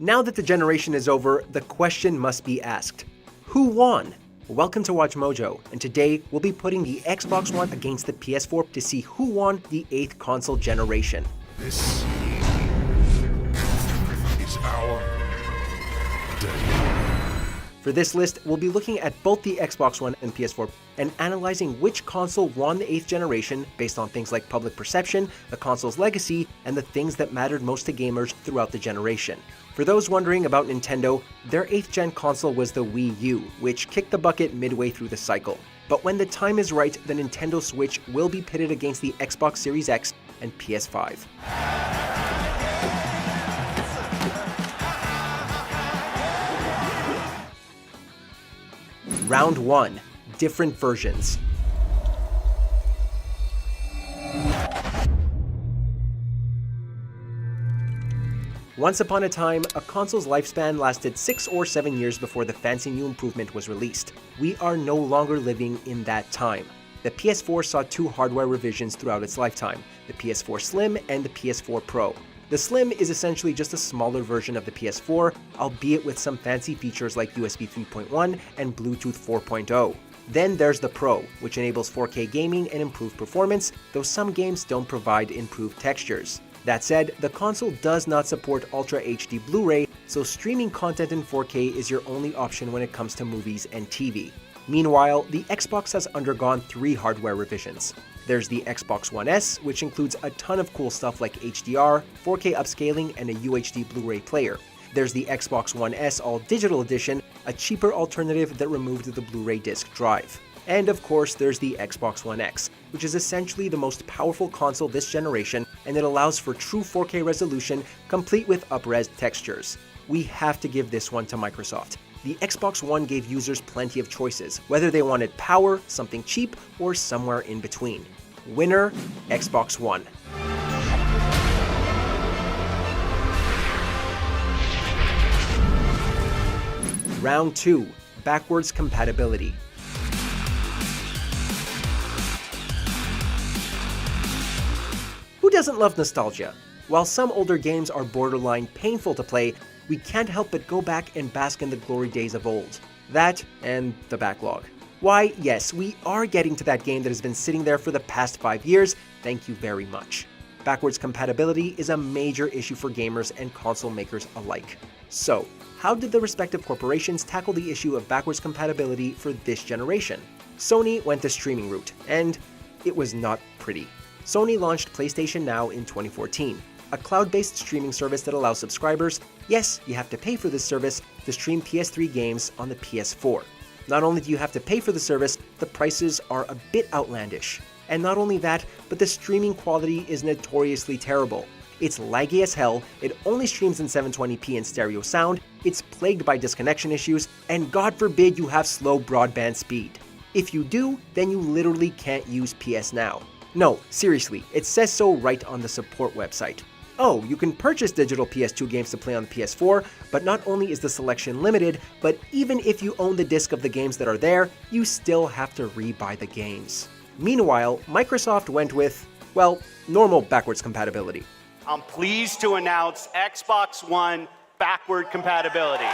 Now that the generation is over, the question must be asked. Who won? Welcome to Watch Mojo, and today we'll be putting the Xbox One against the PS4 to see who won the 8th console generation. This is our day. For this list, we'll be looking at both the Xbox One and PS4 and analyzing which console won the 8th generation based on things like public perception, the console's legacy, and the things that mattered most to gamers throughout the generation. For those wondering about Nintendo, their 8th gen console was the Wii U, which kicked the bucket midway through the cycle. But when the time is right, the Nintendo Switch will be pitted against the Xbox Series X and PS5. Round 1. Different versions. Once upon a time, a console's lifespan lasted 6 or 7 years before the fancy new improvement was released. We are no longer living in that time. The PS4 saw 2 hardware revisions throughout its lifetime, the PS4 Slim and the PS4 Pro. The Slim is essentially just a smaller version of the PS4, albeit with some fancy features like USB 3.1 and Bluetooth 4.0. Then there's the Pro, which enables 4K gaming and improved performance, though some games don't provide improved textures. That said, the console does not support Ultra HD Blu-ray, so streaming content in 4K is your only option when it comes to movies and TV. Meanwhile, the Xbox has undergone 3 hardware revisions. There's the Xbox One S, which includes a ton of cool stuff like HDR, 4K upscaling, and a UHD Blu-ray player. There's the Xbox One S All-Digital Edition, a cheaper alternative that removed the Blu-ray disc drive. And of course, there's the Xbox One X, which is essentially the most powerful console this generation, and it allows for true 4K resolution, complete with up-res textures. We have to give this one to Microsoft. The Xbox One gave users plenty of choices, whether they wanted power, something cheap, or somewhere in between. Winner, Xbox One. Round 2. Backwards compatibility. Who doesn't love nostalgia? While some older games are borderline painful to play, we can't help but go back and bask in the glory days of old. That and the backlog. Why, yes, we are getting to that game that has been sitting there for the past 5 years, thank you very much. Backwards compatibility is a major issue for gamers and console makers alike. So, how did the respective corporations tackle the issue of backwards compatibility for this generation? Sony went the streaming route, and it was not pretty. Sony launched PlayStation Now in 2014, a cloud-based streaming service that allows subscribers, yes, you have to pay for this service, to stream PS3 games on the PS4. Not only do you have to pay for the service, the prices are a bit outlandish. And not only that, but the streaming quality is notoriously terrible. It's laggy as hell, it only streams in 720p in stereo sound, it's plagued by disconnection issues, and God forbid you have slow broadband speed. If you do, then you literally can't use PS Now. No, seriously, it says so right on the support website. Oh, you can purchase digital PS2 games to play on the PS4, but not only is the selection limited, but even if you own the disc of the games that are there, you still have to re-buy the games. Meanwhile, Microsoft went with, well, normal backwards compatibility. I'm pleased to announce Xbox One backward compatibility.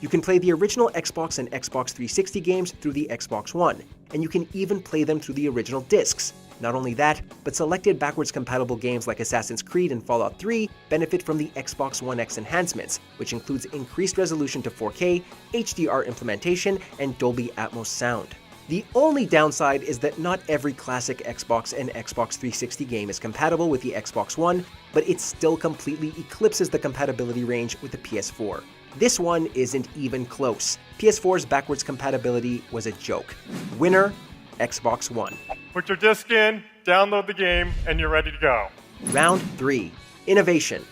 You can play the original Xbox and Xbox 360 games through the Xbox One, and you can even play them through the original discs. Not only that, but selected backwards compatible games like Assassin's Creed and Fallout 3 benefit from the Xbox One X enhancements, which includes increased resolution to 4K, HDR implementation, and Dolby Atmos sound. The only downside is that not every classic Xbox and Xbox 360 game is compatible with the Xbox One, but it still completely eclipses the compatibility range with the PS4. This one isn't even close. PS4's backwards compatibility was a joke. Winner, Xbox One. Put your disc in, download the game, and you're ready to go. Round 3. Innovation.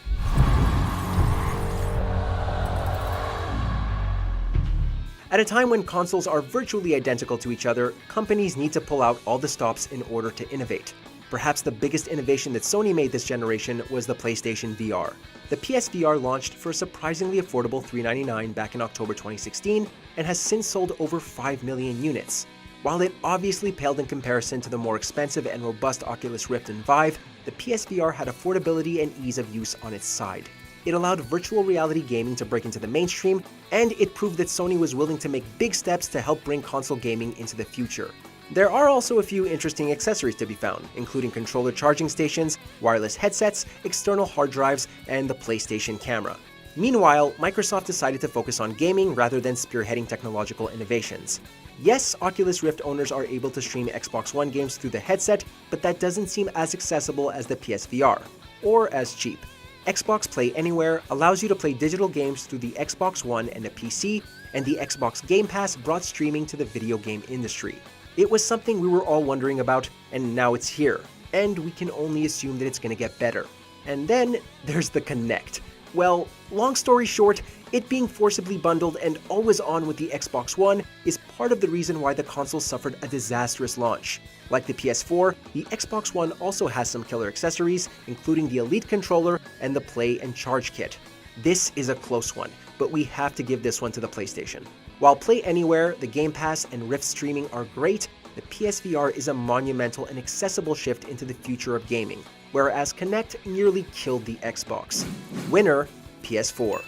At a time when consoles are virtually identical to each other, companies need to pull out all the stops in order to innovate. Perhaps the biggest innovation that Sony made this generation was the PlayStation VR. The PSVR launched for a surprisingly affordable $399 back in October 2016 and has since sold over 5 million units. While it obviously paled in comparison to the more expensive and robust Oculus Rift and Vive, the PSVR had affordability and ease of use on its side. It allowed virtual reality gaming to break into the mainstream, and it proved that Sony was willing to make big steps to help bring console gaming into the future. There are also a few interesting accessories to be found, including controller charging stations, wireless headsets, external hard drives, and the PlayStation camera. Meanwhile, Microsoft decided to focus on gaming rather than spearheading technological innovations. Yes, Oculus Rift owners are able to stream Xbox One games through the headset, but that doesn't seem as accessible as the PSVR, or as cheap. Xbox Play Anywhere allows you to play digital games through the Xbox One and a PC, and the Xbox Game Pass brought streaming to the video game industry. It was something we were all wondering about, and now it's here, and we can only assume that it's gonna get better. And then there's the Kinect. Well, long story short, it being forcibly bundled and always on with the Xbox One is part of the reason why the console suffered a disastrous launch. Like the PS4, the Xbox One also has some killer accessories, including the Elite controller and the Play and Charge kit. This is a close one, but we have to give this one to the PlayStation. While Play Anywhere, the Game Pass, and Rift streaming are great, the PSVR is a monumental and accessible shift into the future of gaming, whereas Kinect nearly killed the Xbox. Winner, PS4.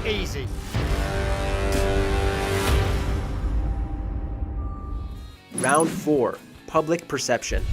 Easy. Round 4. Public perception.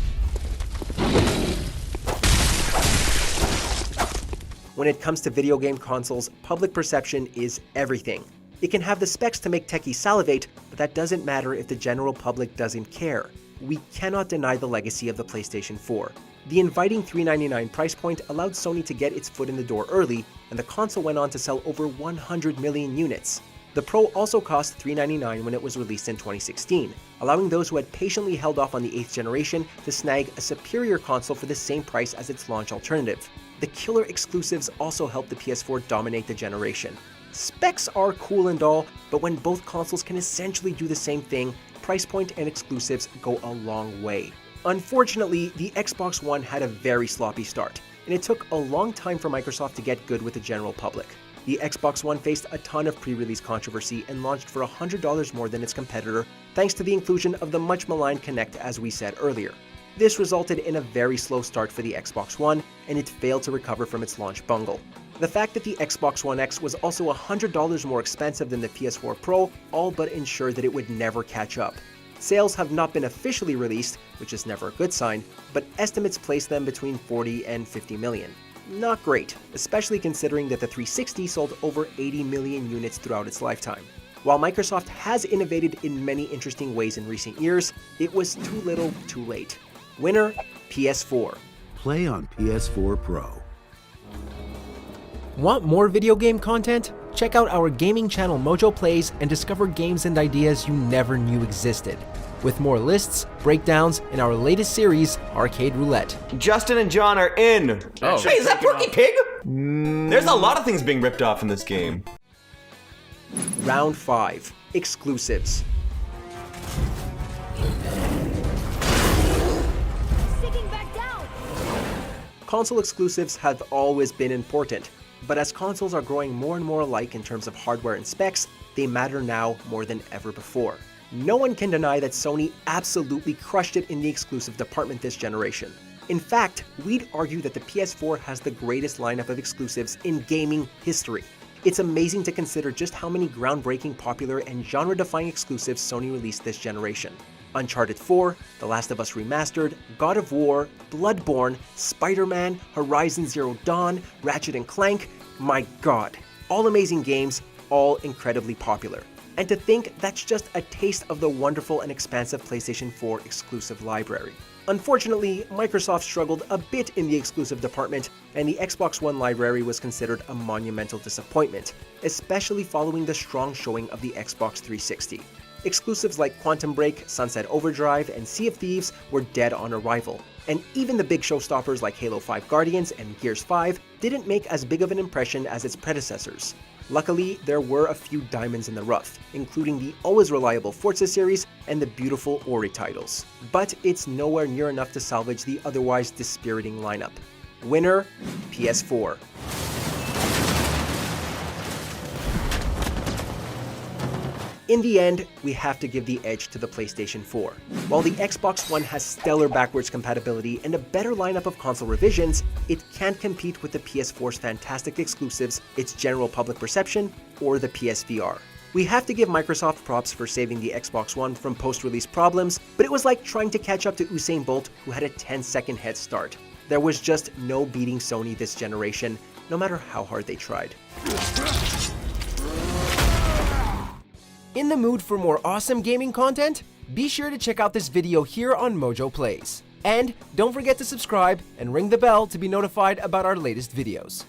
When it comes to video game consoles, public perception is everything. It can have the specs to make techies salivate, but that doesn't matter if the general public doesn't care. We cannot deny the legacy of the PlayStation 4. The inviting $399 price point allowed Sony to get its foot in the door early, and the console went on to sell over 100 million units. The Pro also cost $399 when it was released in 2016, allowing those who had patiently held off on the 8th generation to snag a superior console for the same price as its launch alternative. The killer exclusives also helped the PS4 dominate the generation. Specs are cool and all, but when both consoles can essentially do the same thing, price point and exclusives go a long way. Unfortunately, the Xbox One had a very sloppy start, and it took a long time for Microsoft to get good with the general public. The Xbox One faced a ton of pre-release controversy and launched for $100 more than its competitor, thanks to the inclusion of the much maligned Kinect, as we said earlier. This resulted in a very slow start for the Xbox One, and it failed to recover from its launch bungle. The fact that the Xbox One X was also $100 more expensive than the PS4 Pro all but ensured that it would never catch up. Sales have not been officially released, which is never a good sign, but estimates place them between 40 and 50 million. Not great, especially considering that the 360 sold over 80 million units throughout its lifetime. While Microsoft has innovated in many interesting ways in recent years, it was too little, too late. Winner, PS4. Play on PS4 Pro. Want more video game content? Check out our gaming channel Mojo Plays and discover games and ideas you never knew existed. With more lists, breakdowns, and our latest series, Arcade Roulette. Justin and John are in. Oh. Hey, is that Porky Pig? There's a lot of things being ripped off in this game. Round 5. Exclusives. Sinking back down. Console exclusives have always been important, but as consoles are growing more and more alike in terms of hardware and specs, they matter now more than ever before. No one can deny that Sony absolutely crushed it in the exclusive department this generation. In fact, we'd argue that the PS4 has the greatest lineup of exclusives in gaming history. It's amazing to consider just how many groundbreaking, popular, and genre-defying exclusives Sony released this generation. Uncharted 4, The Last of Us Remastered, God of War, Bloodborne, Spider-Man, Horizon Zero Dawn, Ratchet & Clank, my god. All amazing games, all incredibly popular. And to think that's just a taste of the wonderful and expansive PlayStation 4 exclusive library. Unfortunately, Microsoft struggled a bit in the exclusive department, and the Xbox One library was considered a monumental disappointment, especially following the strong showing of the Xbox 360. Exclusives like Quantum Break, Sunset Overdrive, and Sea of Thieves were dead on arrival, and even the big showstoppers like Halo 5 Guardians and Gears 5 didn't make as big of an impression as its predecessors. Luckily, there were a few diamonds in the rough, including the always reliable Forza series and the beautiful Ori titles. But it's nowhere near enough to salvage the otherwise dispiriting lineup. Winner, PS4. In the end, we have to give the edge to the PlayStation 4. While the Xbox One has stellar backwards compatibility and a better lineup of console revisions, it can't compete with the PS4's fantastic exclusives, its general public perception, or the PSVR. We have to give Microsoft props for saving the Xbox One from post-release problems, but it was like trying to catch up to Usain Bolt, who had a 10-second head start. There was just no beating Sony this generation, no matter how hard they tried. In the mood for more awesome gaming content? Be sure to check out this video here on Mojo Plays. And don't forget to subscribe and ring the bell to be notified about our latest videos.